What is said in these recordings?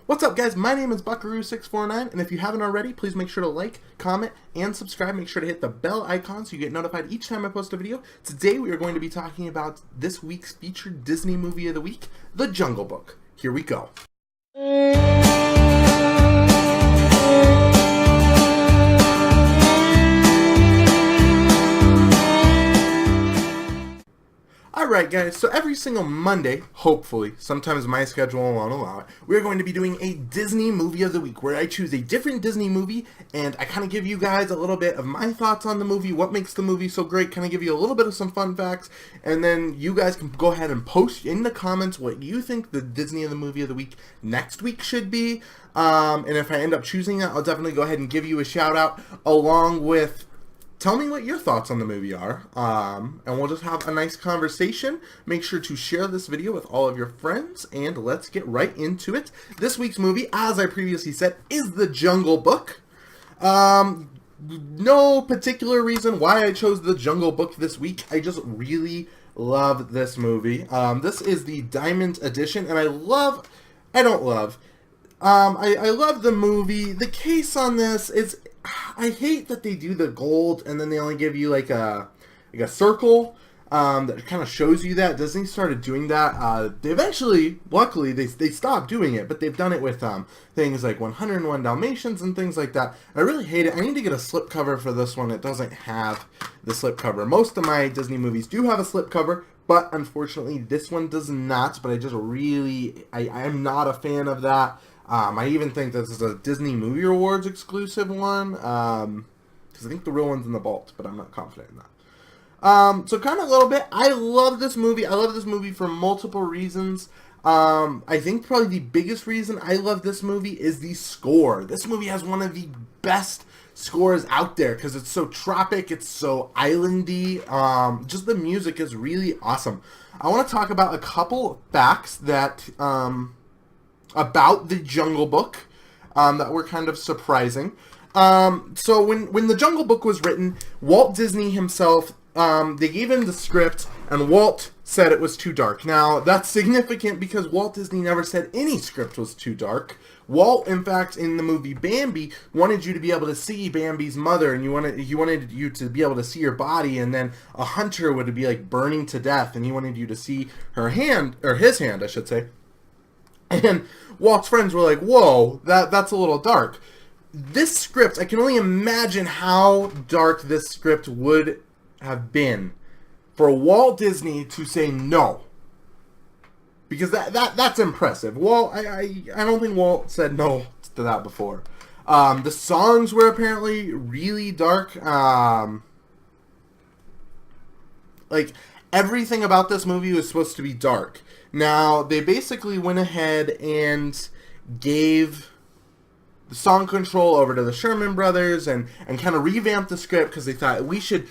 What's up, guys? My name is Buckaroo649, and if you haven't already, please make sure to like, comment, and subscribe. Make sure to hit the bell icon so you get notified each time I post a video. Today, we are going to be talking about this week's featured Disney movie of the week, The Jungle Book. Here we go. Alright guys, so every single Monday, hopefully, sometimes my schedule won't allow it, we're going to be doing a Disney movie of the week where I choose a different Disney movie and I kind of give you guys a little bit of my thoughts on the movie, what makes the movie so great, kind of give you a little bit of some fun facts, and then you guys can go ahead and post in the comments what you think the Disney of the movie of the week next week should be, and if I end up choosing that, I'll definitely go ahead and give you a shout out along with tell me what your thoughts on the movie are, and we'll just have a nice conversation. Make sure to share this video with all of your friends, and let's get right into it. This week's movie, as I previously said, is The Jungle Book. No particular reason why I chose The Jungle Book this week. I just really love this movie. This is the Diamond Edition, and I love the movie. The case on this is, I hate that they do the gold and then they only give you like a circle that kind of shows you that. Disney started doing that. They eventually, luckily, they stopped doing it, but they've done it with things like 101 Dalmatians and things like that. I really hate it. I need to get a slipcover for this one. It doesn't have the slipcover. Most of my Disney movies do have a slipcover, but unfortunately this one does not. But I just really, I'm not a fan of that. I even think this is a Disney Movie Awards exclusive one, because I think the real one's in the vault, but I'm not confident in that. So kind of a little bit, I love this movie. I love this movie for multiple reasons. I think probably the biggest reason I love this movie is the score. This movie has one of the best scores out there because it's so tropic, it's so islandy. Just the music is really awesome. I want to talk about a couple facts that about the Jungle Book that were kind of surprising. So when the Jungle Book was written, Walt Disney himself, they gave him the script, and Walt said it was too dark. Now, that's significant because Walt Disney never said any script was too dark. Walt, in fact, in the movie Bambi, wanted you to be able to see Bambi's mother, and he wanted you to be able to see her body, and then a hunter would be like burning to death, and he wanted you to see her hand, or his hand, I should say. And Walt's friends were like, whoa, that's a little dark. This script, I can only imagine how dark this script would have been for Walt Disney to say no. Because that's impressive. Walt, I don't think Walt said no to that before. The songs were apparently really dark. Like, everything about this movie was supposed to be dark. Now, they basically went ahead and gave the song control over to the Sherman Brothers and kind of revamped the script because they thought we should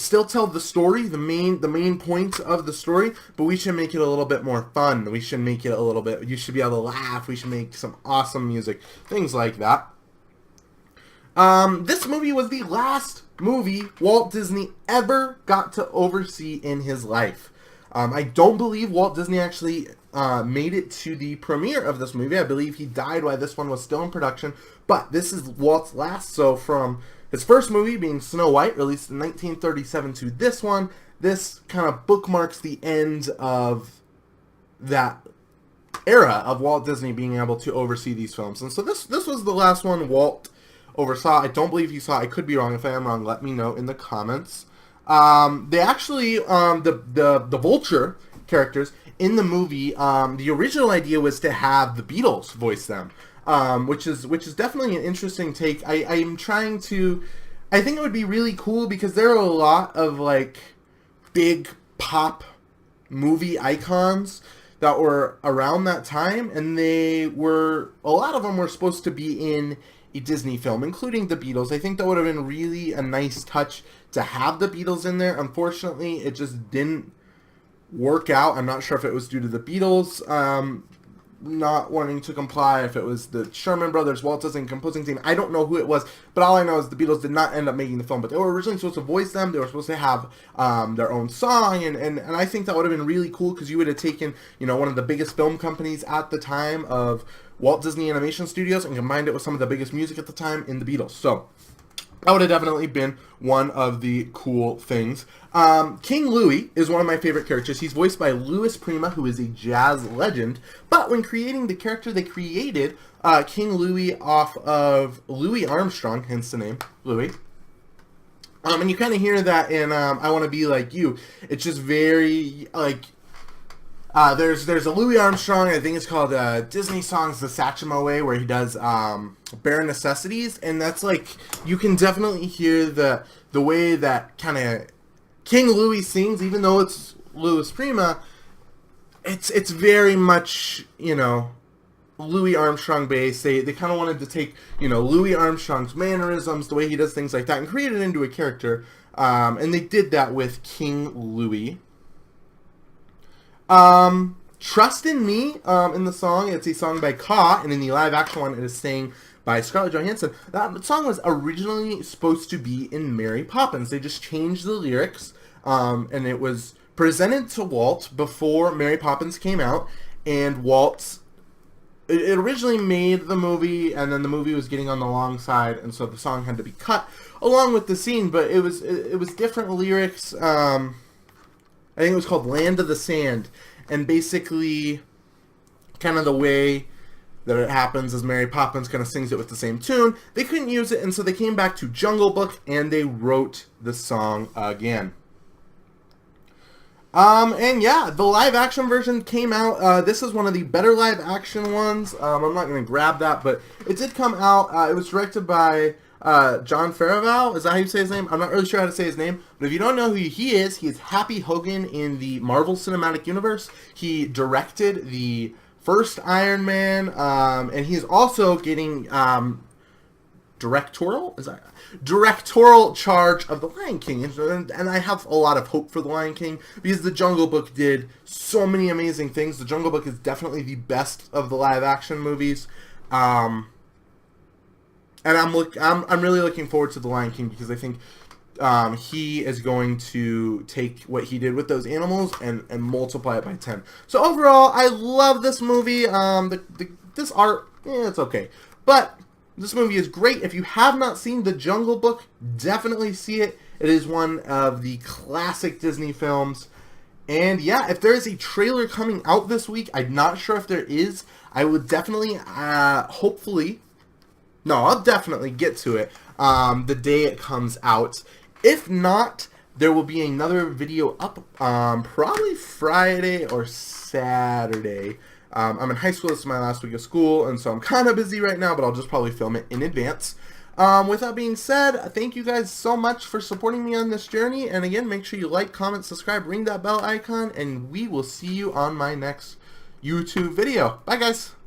still tell the story, the main points of the story, but we should make it a little bit more fun. We should make it a little bit, you should be able to laugh, we should make some awesome music, things like that. This movie was the last movie Walt Disney ever got to oversee in his life. I don't believe Walt Disney actually made it to the premiere of this movie. I believe he died while this one was still in production. But this is Walt's last. So from his first movie being Snow White, released in 1937, to this one, this kind of bookmarks the end of that era of Walt Disney being able to oversee these films. And so this was the last one Walt oversaw. I don't believe he saw. I could be wrong. If I am wrong, let me know in the comments. They actually, the Vulture characters in the movie, the original idea was to have the Beatles voice them, which is definitely an interesting take. I'm trying to, I think it would be really cool because there are a lot of like big pop movie icons that were around that time, and a lot of them were supposed to be in a Disney film, including the Beatles. I think that would have been really a nice touch to have the Beatles in there. Unfortunately, it just didn't work out. I'm not sure if it was due to the Beatles not wanting to comply, if it was the Sherman Brothers, Walt Disney composing team. I don't know who it was, but all I know is the Beatles did not end up making the film, but they were originally supposed to voice them. They were supposed to have their own song, and I think that would have been really cool because you would have taken, one of the biggest film companies at the time of Walt Disney Animation Studios and combined it with some of the biggest music at the time in the Beatles. So that would have definitely been one of the cool things. King Louie is one of my favorite characters. He's voiced by Louis Prima, who is a jazz legend. But when creating the character, they created King Louie off of Louis Armstrong, hence the name, Louie. And you kind of hear that in I Want to Be Like You. It's just very, like, there's a Louis Armstrong, I think it's called Disney Songs The Satchmo Way, where he does Bare Necessities, and that's like, you can definitely hear the way that kind of King Louis sings, even though it's Louis Prima, it's very much, you know, Louis Armstrong based. They kind of wanted to take, you know, Louis Armstrong's mannerisms, the way he does things like that, and create it into a character, and they did that with King Louis. Trust in Me, in the song, it's a song by Ka, and in the live action one, it is sang by Scarlett Johansson. That song was originally supposed to be in Mary Poppins. They just changed the lyrics, and it was presented to Walt before Mary Poppins came out, and it originally made the movie, and then the movie was getting on the long side, and so the song had to be cut along with the scene, but it was different lyrics. I think it was called Land of the Sand, and basically kind of the way that it happens is Mary Poppins kind of sings it with the same tune. They couldn't use it, and so they came back to Jungle Book, and they wrote the song again. And yeah, the live action version came out. This is one of the better live action ones. I'm not going to grab that, but it did come out. It was directed by Jon Favreau. Is that how you say his name? I'm not really sure how to say his name, but if you don't know who he is Happy Hogan in the Marvel Cinematic Universe. He directed the first Iron Man, and he's also getting directorial charge of The Lion King, and I have a lot of hope for The Lion King because The Jungle Book did so many amazing things. The Jungle Book is definitely the best of the live action movies, and I'm really looking forward to The Lion King because I think he is going to take what he did with those animals and multiply it by 10. So overall, I love this movie. This art, it's okay, but this movie is great. If you have not seen The Jungle Book, definitely see it. It is one of the classic Disney films. And yeah, if there is a trailer coming out this week, I'm not sure if there is. I would definitely, I'll definitely get to it the day it comes out. If not, there will be another video up probably Friday or Saturday. I'm in high school. This is my last week of school, and so I'm kind of busy right now, but I'll just probably film it in advance. With that being said, thank you guys so much for supporting me on this journey, and again, make sure you like, comment, subscribe, ring that bell icon, and we will see you on my next YouTube video. Bye, guys!